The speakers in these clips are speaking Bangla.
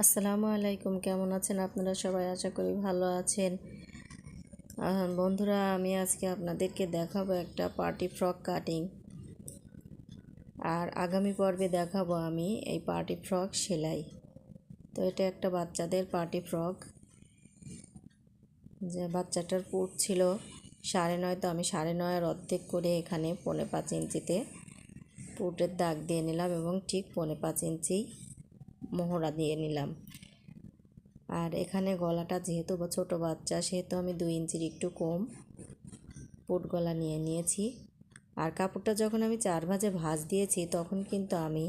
আসসালামু আলাইকুম। কেমন আছেন আপনারা সবাই? আশা করি ভালো আছেন। বন্ধুরা, আমি আজকে আপনাদেরকে দেখাবো একটা পার্টি ফ্রক কাটিং, আর আগামী পর্বে দেখাবো আমি এই পার্টি ফ্রক সেলাই। তো এটা একটা বাচ্চাদের পার্টি ফ্রক, যে বাচ্চাটার পুট ছিল 9.5, তো আমি 9.5 অর্ধেক করে এখানে 4.5 ইঞ্চিতে পুটের দাগ দিয়ে নিলাম এবং ঠিক 4.5 ইঞ্চি মোহরা দিয়ে নিলাম। আর এখানে গলাটা যেহেতু ছোটো বাচ্চা, সেহেতু আমি 2 ইঞ্চির একটু কম পুট গলা নিয়ে নিয়েছি। আর কাপড়টা যখন আমি 4 ভাঁজে ভাঁজ দিয়েছি, তখন কিন্তু আমি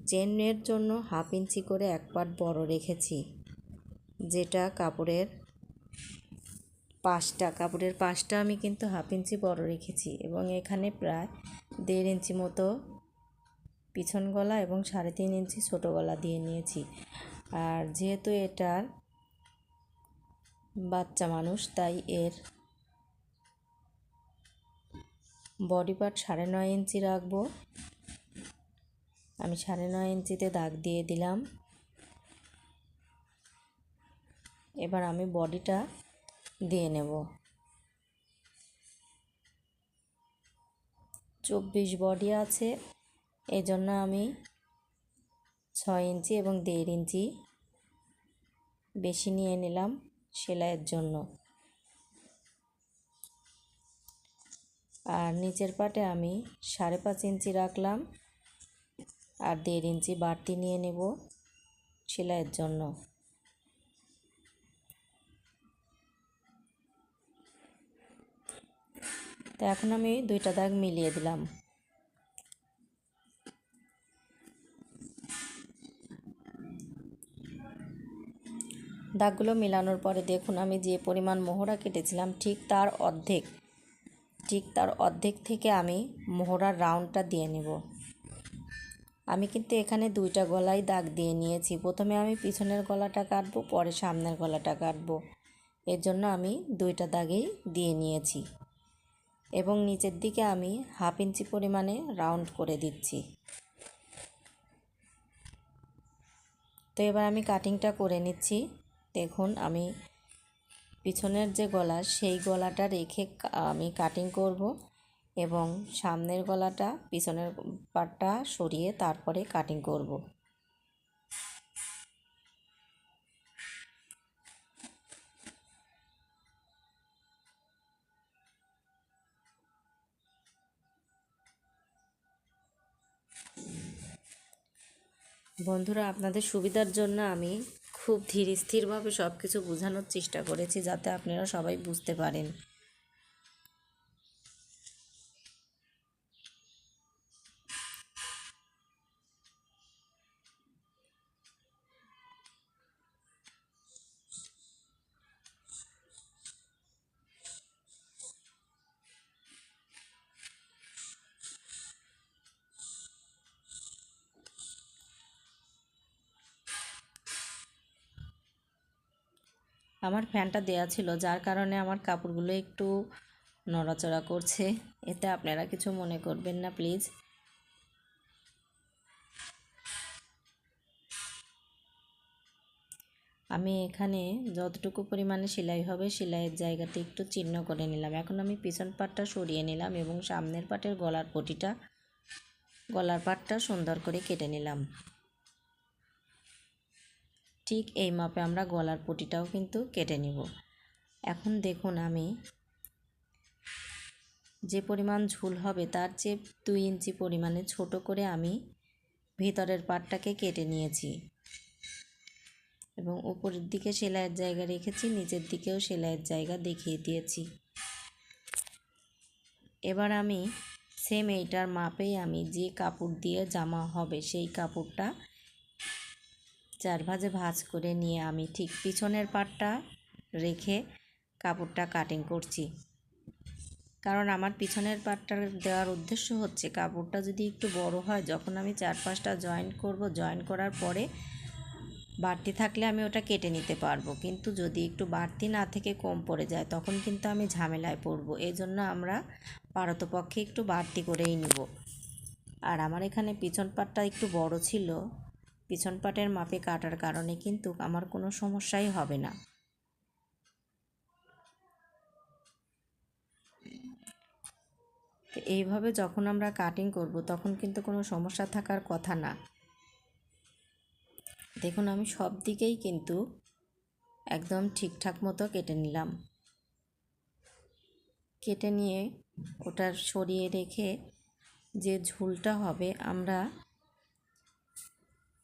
চেনের জন্য 1/2 ইঞ্চি করে এক পাট বড় রেখেছি, যেটা কাপড়ের পাশটা আমি কিন্তু 1/2 ইঞ্চি বড় রেখেছি। এবং এখানে প্রায় 1.5 ইঞ্চি মতো পিছন গলা এবং 3.5 ইঞ্চি ছোটো গলা দিয়ে নিয়েছি। আর যেহেতু এটার বাচ্চা মানুষ, তাই এর বডি পার্ট 9.5 ইঞ্চি রাখবো। আমি 9.5 ইঞ্চিতে দাগ দিয়ে দিলাম। এবার আমি বডিটা দিয়ে নেব। 24 বডি আছে, এই জন্য আমি 6 ইঞ্চি এবং 1.5 ইঞ্চি বেশি নিয়ে নিলাম সেলাইয়ের জন্য। আর নিচের পাটে আমি 5.5 ইঞ্চি রাখলাম, আর 1.5 ইঞ্চি বাড়তি নিয়ে নেব সেলাইয়ের জন্য। তো এখন আমি 2টা দাগ মিলিয়ে দিলাম। দাগগুলো মেলানোর পরে দেখুন, আমি যে পরিমাণ মোহরা কেটেছিলাম ঠিক তার অর্ধেক থেকে আমি মোহরার রাউন্ডটা দিয়ে নেব। আমি কিন্তু এখানে 2টা গলায় দাগ দিয়ে নিয়েছি। প্রথমে আমি পিছনের গলাটা কাটবো, পরে সামনের গলাটা কাটবো। এর জন্য আমি 2টা দাগেই দিয়ে নিয়েছি এবং নিচের দিকে আমি 1/2 ইঞ্চি পরিমাণে রাউন্ড করে দিচ্ছি। তো এবার আমি কাটিংটা করে নিচ্ছি। দেখুন, আমি পিছনের যে গলা, সেই গলাটা রেখে আমি কাটিং করব এবং সামনের গলাটা, পিছনের পাটটা সরিয়ে তারপরে কাটিং করব। বন্ধুরা, আপনাদের সুবিধার জন্য আমি খুব ধীর স্থিরভাবে সব কিছু বোঝানোর চেষ্টা করেছি, যাতে আপনারা সবাই বুঝতে পারেন। আমার ফ্যানটা দেয়া ছিল, যার কারণে আমার কাপড়গুলো একটু নড়াচড়া করছে। এতে আপনারা কিছু মনে করবেন না প্লিজ। আমি এখানে যতটুকু পরিমাণে সেলাই হবে, সেলাইয়ের জায়গাতে একটু চিহ্ন করে নিলাম। এখন আমি পিছন পাটটা সরিয়ে নিলাম এবং সামনের পাটের গলার পাটটা সুন্দর করে কেটে নিলাম। ঠিক এই মাপে আমরা গলার পটিটাও কিন্তু কেটে নিব। এখন দেখুন, আমি যে পরিমাণ ঝুল হবে তার চেয়ে 2 ইঞ্চি পরিমাণে ছোট করে আমি ভিতরের পাটটাকে কেটে নিয়েছি এবং উপরের দিকে সেলাইয়ের জায়গা রেখেছি, নিচের দিকেও সেলাইয়ের জায়গা দেখিয়ে দিয়েছি। এবার আমি সেম এইটার মাপেই আমি যে কাপড় দিয়ে জামা হবে, সেই কাপড়টা 4 ভাঁজে ভাঁজ করে নিয়ে আমি ঠিক পিছনের পাটটা রেখে কাপড়টা কাটিং করছি। কারণ আমার পিছনের পাটটা দেওয়ার উদ্দেশ্য হচ্ছে, কাপড়টা যদি একটু বড় হয়, যখন আমি 4-5টা জয়েন্ট করব, জয়েন করার পরে বাড়তি থাকলে আমি ওটা কেটে নিতে পারবো। কিন্তু যদি একটু বাড়তি না থেকে কম পড়ে যায়, তখন কিন্তু আমি ঝামেলায় পড়বো। এই জন্য আমরা পারতপক্ষে একটু বাড়তি করেই নিব। আর আমার এখানে পিছন পাটটা একটু বড় ছিল, পিছন পাটের মাপে কাটার কারণে কিন্তু আমার কোনো সমস্যাই হবে না। তো এইভাবে যখন আমরা কাটিং করব তখন কিন্তু কোনো সমস্যা থাকার কথা না। দেখুন আমি সব দিকেই কিন্তু একদম ঠিকঠাক মতো কেটে নিলাম। কেটে নিয়ে ওটা সরিয়ে রেখে যে ঝুলটা হবে আমরা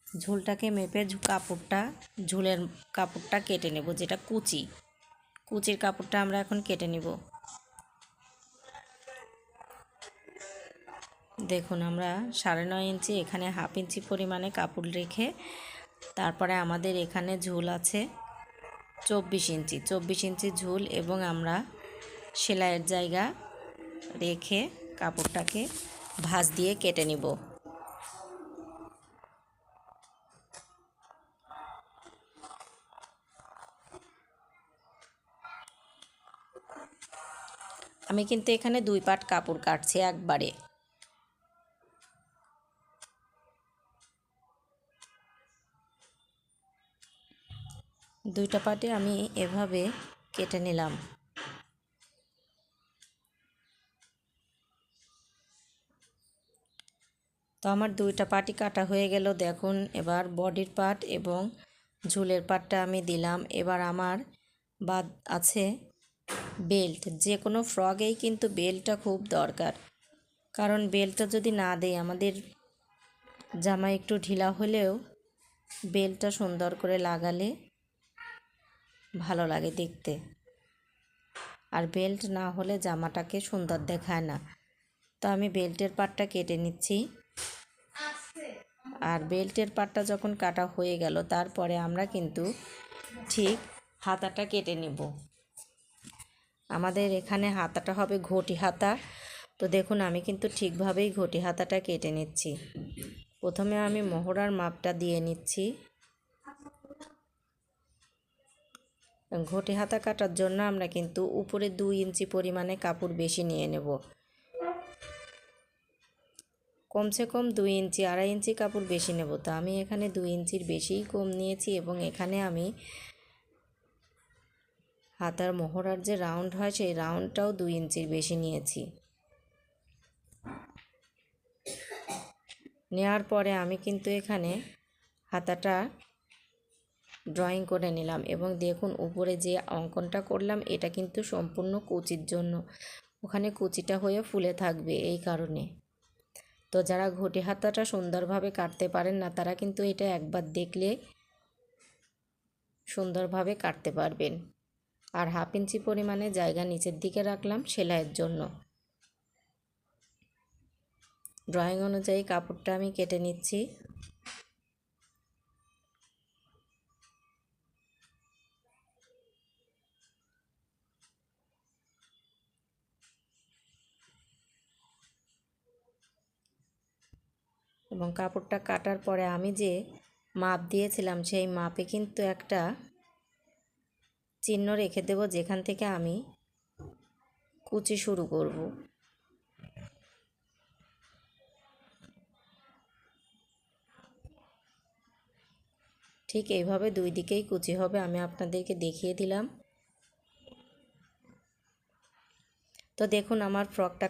ঝুলটাকে মেপে ঝুলের কাপড়টা কেটে নেব, যেটা কুচির কাপড়টা আমরা এখন কেটে নেব। দেখুন আমরা 9.5 ইঞ্চি, এখানে 1/2 ইঞ্চি পরিমাণে কাপড় রেখে তারপরে আমাদের এখানে ঝুল আছে 24 ইঞ্চি ঝুল, এবং আমরা সেলাইয়ের জায়গা রেখে কাপড়টাকে ভাঁজ দিয়ে কেটে নিব। আমি কিন্তু এখানে 2 পাট কাপড় কাটছি একবারে। দুইটা পাটে আমি এভাবে কেটে নিলাম। তো আমার দুইটা পাটই কাটা হয়ে গেল। দেখুন এবার বডির পাট এবং ঝুলের পাটটা আমি দিলাম। এবার আমার বাদ আছে বেল্ট। যে কোনো ফ্রকেই কিন্তু বেল্টটা খুব দরকার, কারণ বেল্টটা যদি না দেই আমাদের জামা একটু ঢিলা হলেও বেল্টটা সুন্দর করে লাগালে ভালো লাগে দেখতে, আর বেল্ট না হলে জামাটাকে সুন্দর দেখায় না। তো আমি বেল্টের পাটটা কেটে নিচ্ছি। আর বেল্টের পাটটা যখন কাটা হয়ে গেল তারপরে আমরা কিন্তু ঠিক হাতাটা কেটে নেব। আমাদের এখানে হাতাটা হবে ঘটি হাতা। তো দেখুন আমি কিন্তু ঠিকভাবেই ঘটি হাতাটা কেটে নিচ্ছি। প্রথমে আমি মহড়ার মাপটা দিয়ে নিচ্ছি। ঘটি হাতা কাটার জন্য আমরা কিন্তু উপরে 2 ইঞ্চি পরিমাণে কাপড় বেশি নিয়ে নেব। কমসে কম 2 ইঞ্চি 2.5 ইঞ্চি কাপড় বেশি নেব। তো আমি এখানে 2 ইঞ্চির বেশিই কম নিয়েছি, এবং এখানে আমি হাতার মহড়ার যে রাউন্ড হয় সেই রাউন্ডটাও 2 ইঞ্চির বেশি নিয়েছি। নেওয়ার পরে আমি কিন্তু এখানে হাতাটা ড্রয়িং করে নিলাম, এবং দেখুন উপরে যে অঙ্কনটা করলাম এটা কিন্তু সম্পূর্ণ কুচির জন্য, ওখানে কুচিটা হয়ে ফুলে থাকবে এই কারণে। তো যারা ঘটি হাতাটা সুন্দরভাবে কাটতে পারেন না তারা কিন্তু এটা একবার দেখলে সুন্দরভাবে কাটতে পারবেন। আর 1/2 ইঞ্চি পরিমাণে জায়গা নিচের দিকে রাখলাম সেলাইয়ের জন্য। ড্রয়িং অনুযায়ী কাপড়টা আমি কেটে নিচ্ছি। এবং কাপড়টা কাটার পরে আমি যে মাপ দিয়েছিলাম সেই মাপে কিন্তু একটা চিহ্ন রেখে দেব, যেখান থেকে আমি কুচি শুরু করব। ঠিক এইভাবে 2 দিকেই কুচি হবে, আমি আপনাদেরকে দেখিয়ে দিলাম। তো দেখুন আমার ফ্রকটা